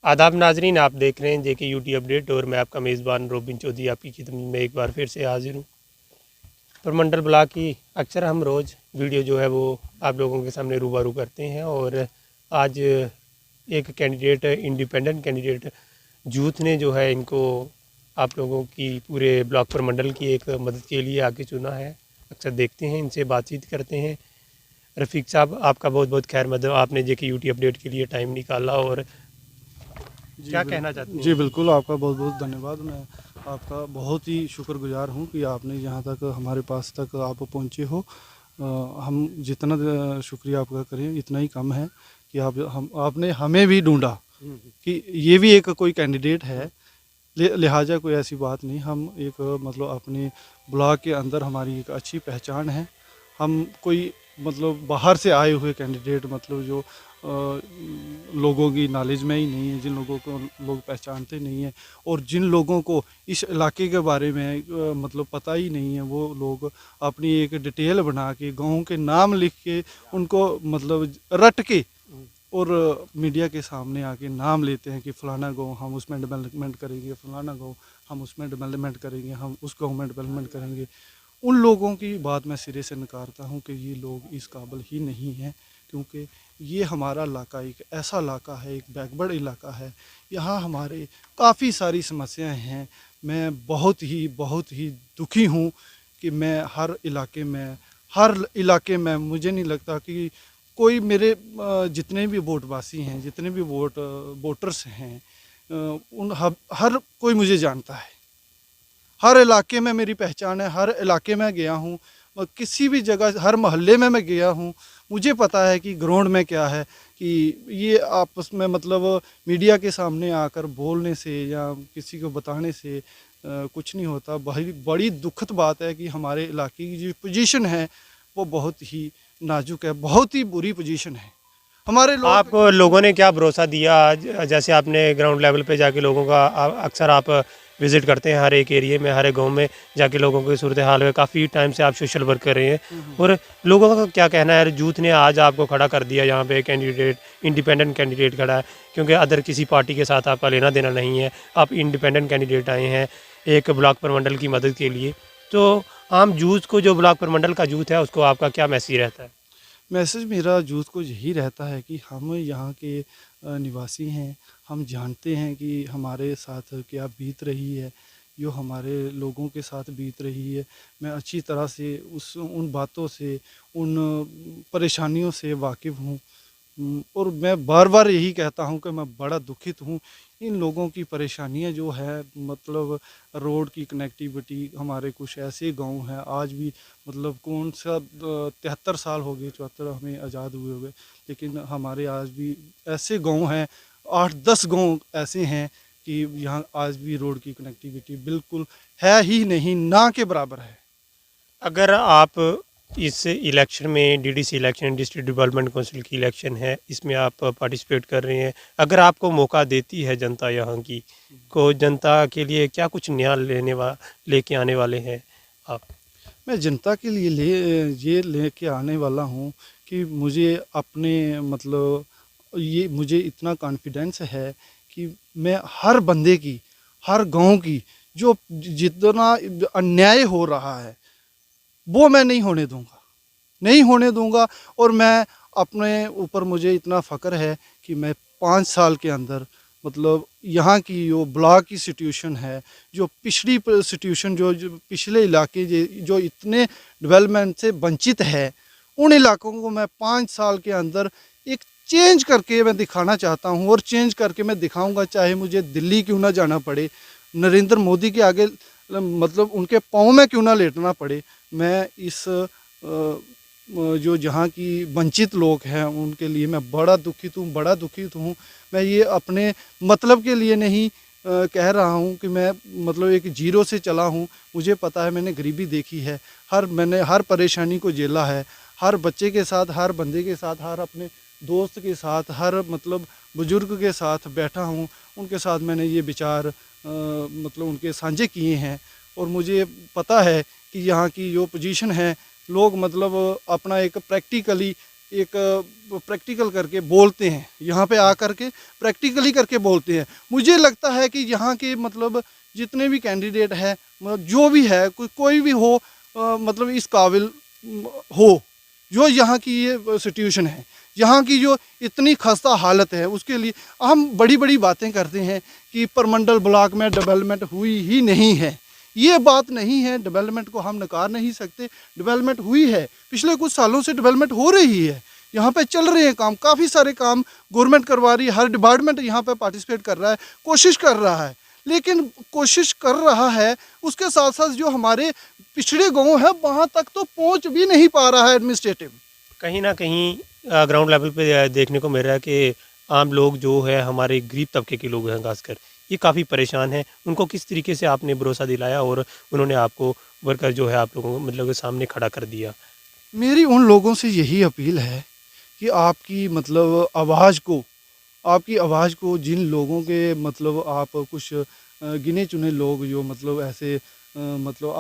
आदाब नाजरीन, आप देख रहे हैं जेके यूटी अपडेट और मैं आपका मेज़बान रोबिन चौधरी आपकी खिदमत में एक बार फिर से हाजिर हूँ। परमंडल ब्लॉक की अक्सर हम रोज़ वीडियो जो है वो आप लोगों के सामने रूबरू करते हैं और आज एक कैंडिडेट, इंडिपेंडेंट कैंडिडेट यूथ ने जो है इनको आप लोगों की पूरे ब्लॉक परमंडल की एक मदद के लिए आके चुना है। अक्सर देखते हैं, इनसे बातचीत करते हैं। रफ़ीक साहब, आपका बहुत बहुत खैर मकदम, आपने जेके यूटी अपडेट के लिए टाइम निकाला और क्या कहना चाहते हैं? जी बिल्कुल, आपका बहुत बहुत धन्यवाद। मैं आपका बहुत ही शुक्रगुजार हूँ कि आपने यहाँ तक हमारे पास तक आप पहुँचे हो। हम जितना शुक्रिया आपका करें इतना ही कम है कि आपने हमें भी ढूंढा कि ये भी एक कोई कैंडिडेट है। लिहाजा कोई ऐसी बात नहीं। हम एक मतलब अपने ब्लॉक के अंदर हमारी एक अच्छी पहचान है। हम कोई मतलब बाहर से आए हुए कैंडिडेट मतलब जो लोगों की नॉलेज में ही नहीं है, जिन लोगों को लोग पहचानते नहीं हैं और जिन लोगों को इस इलाके के बारे में मतलब पता ही नहीं है, वो लोग अपनी एक डिटेल बना के गाँव के नाम लिख के उनको मतलब रट के और मीडिया के सामने आके नाम लेते हैं कि फ़लाना गाँव हम उसमें डेवलपमेंट करेंगे, फ़लाना गाँव हम उसमें डेवलपमेंट करेंगे, हम उस गाँव में डेवलपमेंट करेंगे। उन लोगों की बात मैं सिरे से नकारता हूँ कि ये लोग इस काबिल ही नहीं हैं, क्योंकि ये हमारा इलाका एक ऐसा इलाका है, एक बैकवर्ड इलाका है। यहाँ हमारे काफ़ी सारी समस्याएं हैं। मैं बहुत ही दुखी हूँ कि मैं हर इलाके में मुझे नहीं लगता कि कोई मेरे जितने भी वोटवासी हैं, जितने भी वोटर्स हैं, हर कोई मुझे जानता है। हर इलाके में मेरी पहचान है, हर इलाके में गया हूँ, किसी भी जगह हर मोहल्ले में मैं गया हूँ। मुझे पता है कि ग्राउंड में क्या है, कि ये आपस में मतलब मीडिया के सामने आकर बोलने से या किसी को बताने से कुछ नहीं होता। बड़ी बड़ी दुखद बात है कि हमारे इलाके की जो पोजीशन है वो बहुत ही नाजुक है, बहुत ही बुरी पोजीशन है। हमारे लोग आप लोगों ने क्या भरोसा दिया आज, जैसे आपने ग्राउंड लेवल पे जाके लोगों का अक्सर आप विज़िट करते हैं हर एक एरिए में, हर एक गांव में जाके लोगों की सूरत हाल में काफ़ी टाइम से आप सोशल वर्क कर रहे हैं और लोगों का क्या कहना है? यूथ ने आज आपको खड़ा कर दिया यहाँ पे, कैंडिडेट इंडिपेंडेंट कैंडिडेट खड़ा है, क्योंकि अदर किसी पार्टी के साथ आपका लेना देना नहीं है, आप इंडिपेंडेंट कैंडिडेट आए हैं एक ब्लॉक प्रमंडल की मदद के लिए। तो आम यूथ को, जो ब्लॉक प्रमंडल का यूथ है, उसको आपका क्या मैसेज रहता है? मैसेज मेरा यूथ को यही रहता है कि हम यहाँ के निवासी हैं। हम जानते हैं कि हमारे साथ क्या बीत रही है, जो हमारे लोगों के साथ बीत रही है। मैं अच्छी तरह से उन बातों से, उन परेशानियों से वाकिफ़ हूँ। और मैं बार-बार यही कहता हूँ कि मैं बड़ा दुखित हूँ। इन लोगों की परेशानियाँ जो है मतलब रोड की कनेक्टिविटी, हमारे कुछ ऐसे गाँव हैं आज भी मतलब कौन सा 73 साल हो गए, 74 हमें आज़ाद हुए हुए, लेकिन हमारे आज भी ऐसे गाँव हैं, 8-10 गाँव ऐसे हैं कि यहाँ आज भी रोड की कनेक्टिविटी बिल्कुल है ही नहीं, ना के बराबर है। अगर आप इस इलेक्शन में, DDC election, district development council की इलेक्शन है, इसमें आप पार्टिसिपेट कर रहे हैं, अगर आपको मौका देती है जनता यहाँ की, को जनता के लिए क्या कुछ नया लेके आने वाले हैं आप? मैं जनता के लिए ये लेके आने वाला हूँ कि मुझे अपने मतलब ये मुझे इतना कॉन्फिडेंस है कि मैं हर बंदे की, हर गांव की जो जितना अन्याय हो रहा है वो मैं नहीं होने दूंगा, नहीं होने दूंगा। और मैं अपने ऊपर मुझे इतना फ़ख्र है कि मैं 5 साल के अंदर मतलब यहाँ की जो ब्लॉक की सिचुएशन है, जो पिछड़ी सिचुएशन जो पिछले इलाके जो इतने डेवलपमेंट से वंचित है, उन इलाकों को मैं 5 साल के अंदर एक चेंज करके मैं दिखाना चाहता हूँ। और चेंज करके मैं दिखाऊंगा, चाहे मुझे दिल्ली क्यों ना जाना पड़े, नरेंद्र मोदी के आगे मतलब उनके पाँव में क्यों ना लेटना पड़े। मैं इस जो जहाँ की वंचित लोग हैं उनके लिए मैं बड़ा दुखित हूँ, बड़ा दुखित हूँ। मैं ये अपने मतलब के लिए नहीं कह रहा हूँ कि मैं मतलब एक जीरो से चला हूँ। मुझे पता है, मैंने गरीबी देखी है, मैंने हर परेशानी को झेला है, हर बच्चे के साथ, हर बंदे के साथ, हर अपने दोस्त के साथ, हर मतलब बुजुर्ग के साथ बैठा हूँ। उनके साथ मैंने ये विचार मतलब उनके साझे किए हैं। और मुझे पता है कि यहाँ की जो पोजीशन है, लोग मतलब अपना एक प्रैक्टिकली एक प्रैक्टिकल करके बोलते हैं, यहाँ पे आकर के प्रैक्टिकली करके बोलते हैं। मुझे लगता है कि यहाँ के मतलब जितने भी कैंडिडेट है, जो भी है, कोई भी हो, मतलब इस काबिल हो, जो यहाँ की ये सिचुएशन है, यहाँ की जो इतनी खस्ता हालत है, उसके लिए हम बड़ी बड़ी बातें करते हैं कि परमंडल ब्लॉक में डेवलपमेंट हुई ही नहीं है। ये बात नहीं है, डेवलपमेंट को हम नकार नहीं सकते, डेवलपमेंट हुई है, पिछले कुछ सालों से डेवलपमेंट हो रही है, यहाँ पे चल रहे हैं काम, काफ़ी सारे काम गवर्नमेंट करवा रही है, हर डिपार्टमेंट यहाँ पे पार्टिसिपेट कर रहा है, कोशिश कर रहा है। लेकिन कोशिश कर रहा है, उसके साथ साथ जो हमारे पिछड़े गाँव है वहाँ तक तो पहुँच भी नहीं पा रहा है एडमिनिस्ट्रेटिव। कहीं ना कहीं ग्राउंड लेवल पे देखने को मिल रहा है कि आम लोग जो है, हमारे गरीब तबके के लोग हैं खासकर, ये काफ़ी परेशान हैं। उनको किस तरीके से आपने भरोसा दिलाया और उन्होंने आपको वर्कर जो है आप लोगों को मतलब के सामने खड़ा कर दिया? मेरी उन लोगों से यही अपील है कि आपकी मतलब आपकी आवाज़ को जिन लोगों के मतलब आप कुछ गिने चुने लोग जो मतलब ऐसे मतलब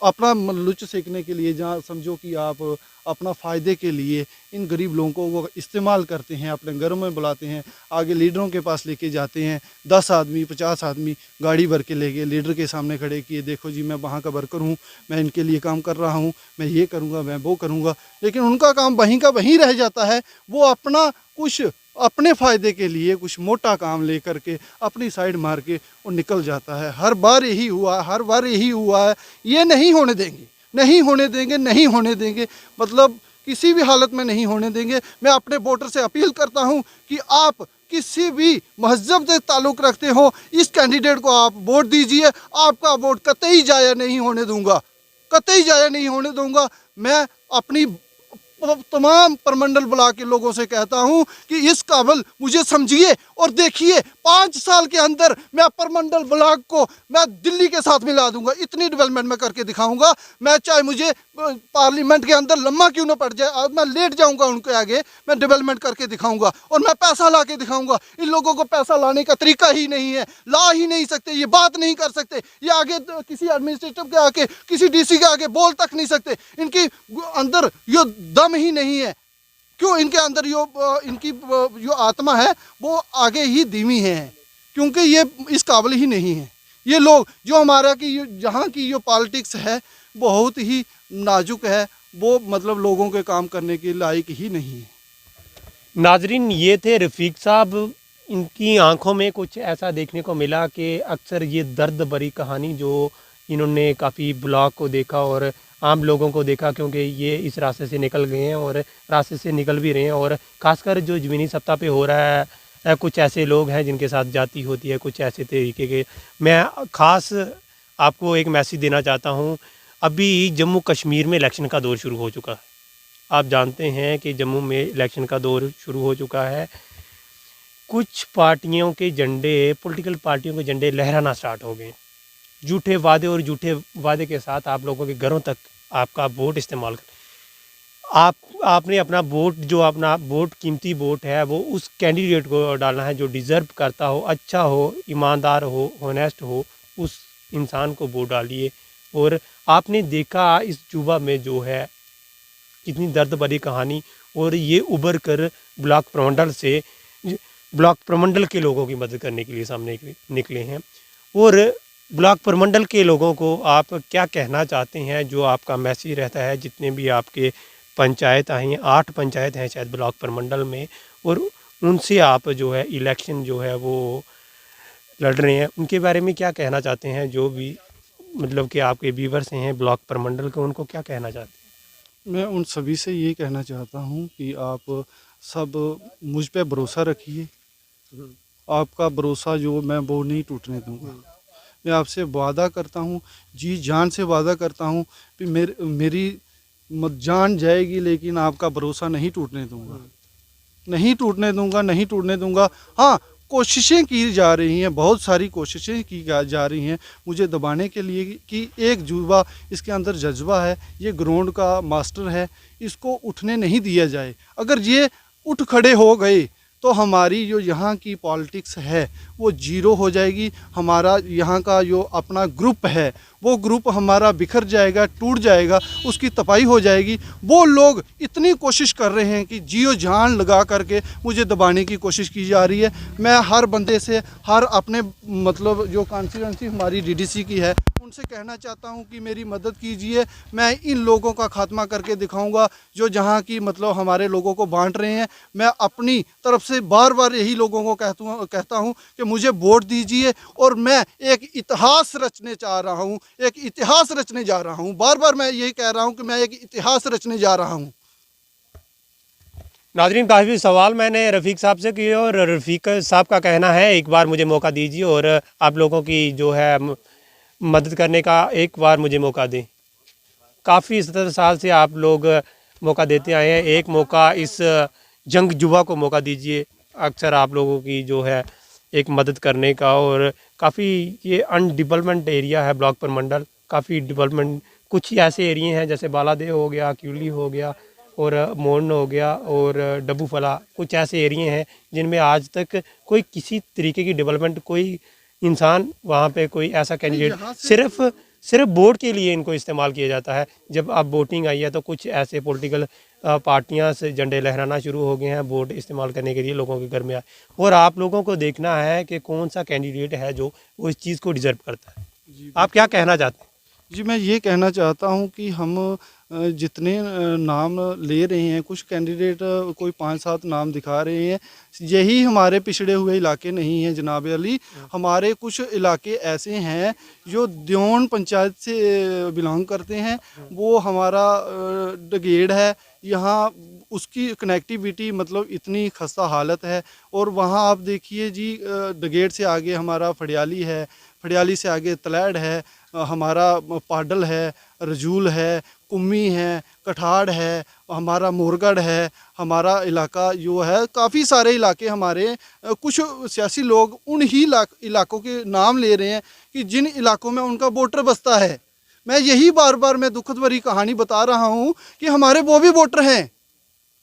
अपना लुच सेकने के लिए, जहाँ समझो कि आप अपना फ़ायदे के लिए इन गरीब लोगों को वो इस्तेमाल करते हैं, अपने घरों में बुलाते हैं, आगे लीडरों के पास लेके जाते हैं, 10 आदमी 50 आदमी गाड़ी भर के ले गए, लीडर के सामने खड़े किए, देखो जी मैं वहाँ का वर्कर हूँ, मैं इनके लिए काम कर रहा हूँ, मैं ये करूँगा, मैं वो करूँगा। लेकिन उनका काम वहीं का वहीं रह जाता है। वो अपना कुछ अपने फ़ायदे के लिए कुछ मोटा काम लेकर के अपनी साइड मार के वो निकल जाता है। हर बार यही हुआ है। ये नहीं होने देंगे, नहीं होने देंगे, नहीं होने देंगे, मतलब किसी भी हालत में नहीं होने देंगे। मैं अपने वोटर से अपील करता हूं कि आप किसी भी महज़ब से ताल्लुक़ रखते हो, इस कैंडिडेट को आप वोट दीजिए। आपका वोट कतई ज़ाया नहीं होने दूंगा, कतई ज़ाया नहीं होने दूंगा। मैं अपनी तमाम परमंडल ब्लॉक के लोगों से कहता हूं कि इस काबिल मुझे समझिए और देखिए, 5 साल के अंदर मैं परमंडल ब्लॉक को मैं दिल्ली के साथ मिला दूंगा। इतनी डेवलपमेंट मैं करके दिखाऊंगा। मैं चाहे मुझे पार्लियामेंट के अंदर लम्बा क्यों ना पड़ जाए, मैं लेट जाऊंगा उनके आगे, मैं डेवलपमेंट करके दिखाऊंगा और मैं पैसा ला के दिखाऊंगा। इन लोगों को पैसा लाने का तरीका ही नहीं है, ला ही नहीं सकते, ये बात नहीं कर सकते, ये आगे किसी एडमिनिस्ट्रेटिव के आगे, किसी डीसी के आगे बोल तक नहीं सकते। इनकी अंदर ये दम ही नहीं है। क्यों? इनके अंदर इनकी जो आत्मा है वो आगे ही धीमी है, क्योंकि ये इस काबिल ही नहीं है। ये लोग जो हमारा की जहाँ की जो पॉलिटिक्स है बहुत ही नाजुक है, वो मतलब लोगों के काम करने के लायक ही नहीं है। नाजरीन, ये थे रफ़ीक साहब। इनकी आंखों में कुछ ऐसा देखने को मिला कि अक्सर ये दर्द भरी कहानी जो इन्होंने काफ़ी ब्लॉक को देखा और आम लोगों को देखा, क्योंकि ये इस रास्ते से निकल गए हैं और रास्ते से निकल भी रहे हैं। और ख़ासकर जो ज़मीनी सत्ता पे हो रहा है, कुछ ऐसे लोग हैं जिनके साथ जाती होती है, कुछ ऐसे तरीके के। मैं ख़ास आपको एक मैसेज देना चाहता हूँ। अभी जम्मू कश्मीर में इलेक्शन का दौर शुरू हो चुका है। आप जानते हैं कि जम्मू में इलेक्शन का दौर शुरू हो चुका है। कुछ पार्टियों के झंडे, पॉलिटिकल पार्टियों के झंडे लहराना स्टार्ट हो गए। झूठे वादे और झूठे वादे के साथ आप लोगों के घरों तक आपका वोट इस्तेमाल कर, आपने अपना वोट, जो अपना वोट कीमती वोट है, वो उस कैंडिडेट को डालना है जो डिज़र्व करता हो, अच्छा हो, ईमानदार हो, ऑनेस्ट हो, उस इंसान को वोट डालिए। और आपने देखा इस जुबा में जो है कितनी दर्द भरी कहानी, और ये उभर कर ब्लॉक प्रमंडल के लोगों की मदद करने के लिए सामने निकले हैं। और ब्लॉक प्रमंडल के लोगों को आप क्या कहना चाहते हैं, जो आपका मैसेज रहता है, जितने भी आपके पंचायत हैं, 8 पंचायत हैं शायद ब्लॉक प्रमंडल में, और उनसे आप जो है इलेक्शन जो है वो लड़ रहे हैं, उनके बारे में क्या कहना चाहते हैं? जो भी मतलब कि आपके व्यूवर्स हैं ब्लॉक प्रमंडल के, उनको क्या कहना चाहते हैं? मैं उन सभी से ये कहना चाहता हूँ कि आप सब मुझ पे भरोसा रखिए। आपका भरोसा जो मैं वो नहीं टूटने दूँगा। मैं आपसे वादा करता हूँ, जी जान से वादा करता हूँ कि मेरी जान जाएगी, लेकिन आपका भरोसा नहीं टूटने दूँगा, नहीं टूटने दूँगा, नहीं टूटने दूँगा। हाँ, कोशिशें की जा रही हैं, बहुत सारी कोशिशें की जा रही हैं मुझे दबाने के लिए कि एक जुबा, इसके अंदर जज्बा है, ये ग्राउंड का मास्टर है, इसको उठने नहीं दिया जाए। अगर ये उठ खड़े हो गए तो हमारी जो यहाँ की पॉलिटिक्स है वो जीरो हो जाएगी। हमारा यहाँ का जो अपना ग्रुप है वो ग्रुप हमारा बिखर जाएगा, टूट जाएगा, उसकी तपाई हो जाएगी। वो लोग इतनी कोशिश कर रहे हैं कि जियो जान लगा करके मुझे दबाने की कोशिश की जा रही है। मैं हर बंदे से, हर अपने मतलब जो कॉन्स्टिट्यूंसी हमारी डीडीसी की है, उनसे कहना चाहता हूं कि मेरी मदद कीजिए। मैं इन लोगों का खात्मा करके दिखाऊंगा जो जहां की मतलब हमारे लोगों को बांट रहे हैं। मैं अपनी तरफ से बार बार यही लोगों को कहता हूं कि मुझे वोट दीजिए और मैं एक इतिहास रचने चाह रहा हूं, एक इतिहास रचने जा रहा हूं। बार बार मैं यही कह रहा हूं कि मैं एक इतिहास रचने जा रहा हूं। नाजरीन, काफ़ी सवाल मैंने रफ़ीक साहब से किए और रफ़ीक साहब का कहना है एक बार मुझे मौका दीजिए और आप लोगों की जो है मदद करने का एक बार मुझे मौका दें। काफ़ी 70 साल से आप लोग मौका देते आए हैं, एक मौका इस जंग जुबा को मौका दीजिए। अक्सर आप लोगों की जो है एक मदद करने का, और काफ़ी ये अनडेवलपमेंट एरिया है ब्लॉक परमंडल। काफ़ी डेवलपमेंट कुछ ही ऐसे एरिए हैं जैसे बालादेव हो गया, क्यूली हो गया और मोन हो गया और डब्बू फला, कुछ ऐसे एरिए हैं जिनमें आज तक कोई किसी तरीके की डेवलपमेंट, कोई इंसान वहाँ पे कोई ऐसा कैंडिडेट सिर्फ वोट के लिए इनको इस्तेमाल किया जाता है। जब अब वोटिंग आई है तो कुछ ऐसे पॉलिटिकल पार्टियां से झंडे लहराना शुरू हो गए हैं वोट इस्तेमाल करने के लिए लोगों के घर में आए, और आप लोगों को देखना है कि कौन सा कैंडिडेट है जो वो इस चीज़ को डिजर्व करता है। आप क्या कहना चाहते हैं? जी, मैं ये कहना चाहता हूँ कि हम जितने नाम ले रहे हैं, कुछ कैंडिडेट कोई 5-7 नाम दिखा रहे हैं, यही हमारे पिछड़े हुए इलाके नहीं हैं जनाब अली। हमारे कुछ इलाके ऐसे हैं जो द्योन पंचायत से बिलोंग करते हैं। वो हमारा डगेड़ है, यहाँ उसकी कनेक्टिविटी मतलब इतनी खस्ता हालत है। और वहाँ आप देखिए जी, डगेड़ से आगे हमारा फड़ियाली है, फड़ियाली से आगे तलैड़ है, हमारा पाडल है, रजूल है, कुम्मी है, कठाड़ है, हमारा मोरगढ़ है। हमारा इलाका जो है, काफ़ी सारे इलाके हमारे, कुछ सियासी लोग उन ही इलाकों के नाम ले रहे हैं कि जिन इलाकों में उनका वोटर बसता है। मैं यही बार बार मैं दुखद भरी कहानी बता रहा हूँ कि हमारे वो भी वोटर हैं,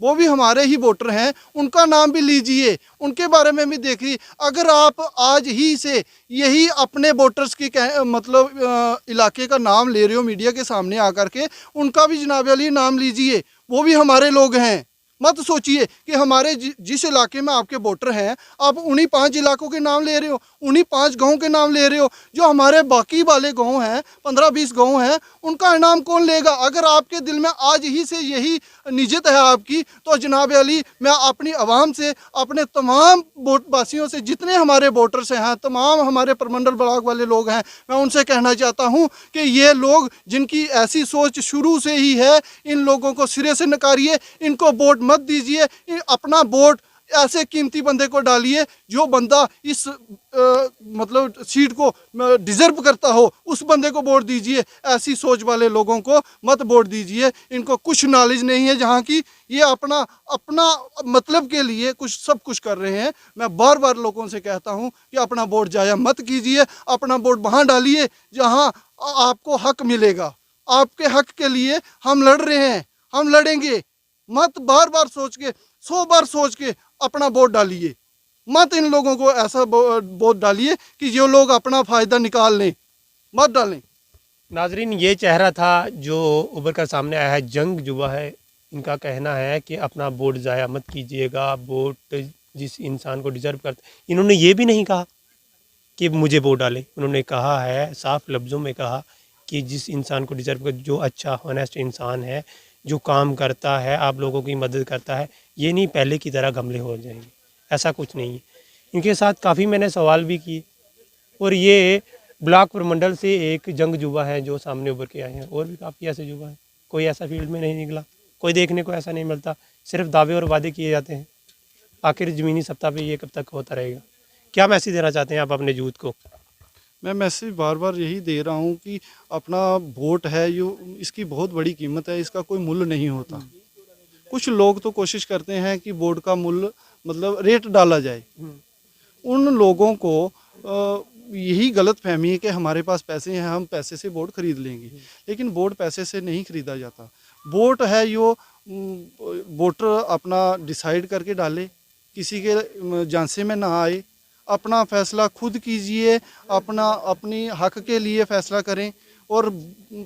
वो भी हमारे ही वोटर हैं, उनका नाम भी लीजिए, उनके बारे में भी देखिए। अगर आप आज ही से यही अपने वोटर्स की मतलब इलाके का नाम ले रहे हो मीडिया के सामने आकर के, उनका भी जनाब अली नाम लीजिए, वो भी हमारे लोग हैं। मत सोचिए कि हमारे जिस इलाके में आपके वोटर हैं, आप उन्हीं 5 इलाकों के नाम ले रहे हो, उन्हीं 5 गाँव के नाम ले रहे हो। जो हमारे बाकी वाले गाँव हैं, 15-20 गाँव हैं, उनका नाम कौन लेगा? अगर आपके दिल में आज ही से यही नियत है आपकी, तो जनाब अली मैं अपनी आवाम से, अपने तमाम वोटवासियों से, जितने हमारे वोटर्स हैं, तमाम हमारे प्रमंडल ब्लॉक वाले लोग हैं, मैं उनसे कहना चाहता हूँ कि ये लोग जिनकी ऐसी सोच शुरू से ही है, इन लोगों को सिरे से नकारिए, इनको वोट मत दीजिए। अपना वोट ऐसे कीमती बंदे को डालिए जो बंदा इस मतलब सीट को डिजर्व करता हो, उस बंदे को वोट दीजिए। ऐसी सोच वाले लोगों को मत वोट दीजिए, इनको कुछ नॉलेज नहीं है जहाँ की, ये अपना अपना मतलब के लिए कुछ सब कुछ कर रहे हैं। मैं बार बार लोगों से कहता हूँ कि अपना वोट जाया मत कीजिए, अपना वोट वहाँ डालिए जहाँ आपको हक मिलेगा। आपके हक के लिए हम लड़ रहे हैं, हम लड़ेंगे। मत बार बार सोच के, 100 बार सोच के अपना वोट डालिए। मत इन लोगों को ऐसा वोट डालिए कि जो लोग अपना फ़ायदा निकाल लें, मत डालें। नाजरीन, ये चेहरा था जो उभर कर सामने आया है, जंग जुबा है। इनका कहना है कि अपना वोट ज़ाया मत कीजिएगा, वोट जिस इंसान को डिजर्व करता। इन्होंने ये भी नहीं कहा कि मुझे वोट डालें, उन्होंने कहा है, साफ लफ्ज़ों में कहा कि जिस इंसान को डिजर्व कर, जो अच्छा ऑनेस्ट इंसान है, जो काम करता है, आप लोगों की मदद करता है। ये नहीं पहले की तरह गमले हो जाएंगे, ऐसा कुछ नहीं है। इनके साथ काफ़ी मैंने सवाल भी किए, और ये ब्लॉक प्रमंडल से एक जंग जुबा है जो सामने उभर के आए हैं। और भी काफ़ी ऐसे जुबा हैं, कोई ऐसा फील्ड में नहीं निकला, कोई देखने को ऐसा नहीं मिलता, सिर्फ दावे और वादे किए जाते हैं। आखिर ज़मीनी सत्ता पे ये कब तक होता रहेगा? क्या मैसेज देना चाहते हैं आप अपने यूथ को? मैं मैसेज बार बार यही दे रहा हूँ कि अपना वोट है, ये इसकी बहुत बड़ी कीमत है, इसका कोई मूल्य नहीं होता। कुछ लोग तो कोशिश करते हैं कि वोट का मूल्य मतलब रेट डाला जाए। उन लोगों को यही गलत फहमी है कि हमारे पास पैसे हैं, हम पैसे से वोट खरीद लेंगे। लेकिन वोट पैसे से नहीं खरीदा जाता। वोट है जो वोटर अपना डिसाइड करके डाले, किसी के झांसे में ना आए, अपना फ़ैसला खुद कीजिए, अपनी हक के लिए फ़ैसला करें। और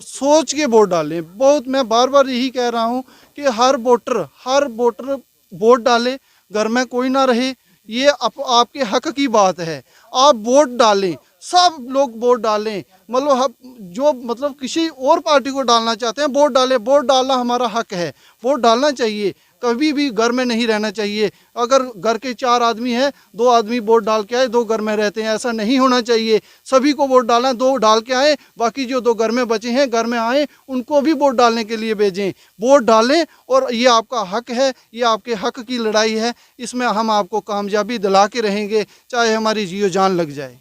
सोच के वोट डालें। बहुत मैं बार बार यही कह रहा हूँ कि हर वोटर वोट डाले, घर में कोई ना रहे, ये आपके हक की बात है। आप वोट डालें, सब लोग वोट डालें। मतलब जो मतलब किसी और पार्टी को डालना चाहते हैं वोट डालें, वोट डालना हमारा हक है, वोट डालना चाहिए। कभी भी घर में नहीं रहना चाहिए। अगर घर के 4 आदमी हैं, 2 आदमी वोट डाल के आए, 2 घर में रहते हैं, ऐसा नहीं होना चाहिए। सभी को वोट डालना, 2 डाल के आए, बाकी जो 2 घर में बचे हैं, घर में आए, उनको भी वोट डालने के लिए भेजें। वोट डालें और ये आपका हक है, ये आपके हक की लड़ाई है। इसमें हम आपको कामयाबी दिला के रहेंगे, चाहे हमारी जियो जान लग जाए।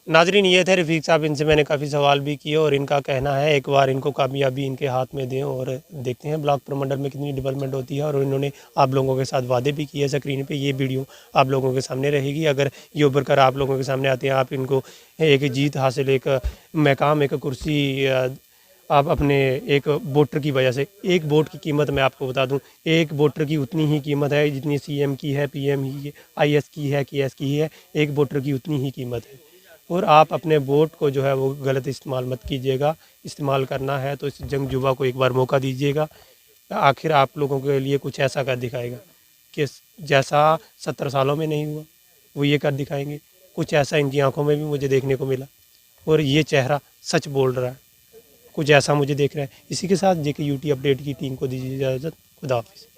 नाजरीन, ये थे रफ़ीक साहब, इनसे मैंने काफ़ी सवाल भी किए और इनका कहना है एक बार इनको कामयाबी इनके हाथ में दें और देखते हैं ब्लॉक प्रमंडल में कितनी डेवलपमेंट होती है। और इन्होंने आप लोगों के साथ वादे भी किए स्क्रीन पे, ये वीडियो आप लोगों के सामने रहेगी। अगर ये उभर कर आप लोगों के सामने आते हैं, आप इनको एक जीत हासिल, एक मकाम, एक कुर्सी आप अपने एक वोटर की वजह से, एक वोट की कीमत मैं आपको बता दूं, एक वोटर की उतनी ही कीमत है जितनी सीएम की है, पीएम की है, आईएएस की है, केएस की है। एक वोटर की उतनी ही कीमत है। और आप अपने वोट को जो है वो गलत इस्तेमाल मत कीजिएगा। इस्तेमाल करना है तो इस जंग जुबा को एक बार मौका दीजिएगा। आखिर आप लोगों के लिए कुछ ऐसा कर दिखाएगा कि जैसा 70 सालों में नहीं हुआ, वो ये कर दिखाएंगे। कुछ ऐसा इनकी आंखों में भी मुझे देखने को मिला और ये चेहरा सच बोल रहा है। कुछ ऐसा मुझे देख रहा है। इसी के साथ जेके यूटी अपडेट की टीम को दीजिए इजाज़त। खुदा हाफिज़।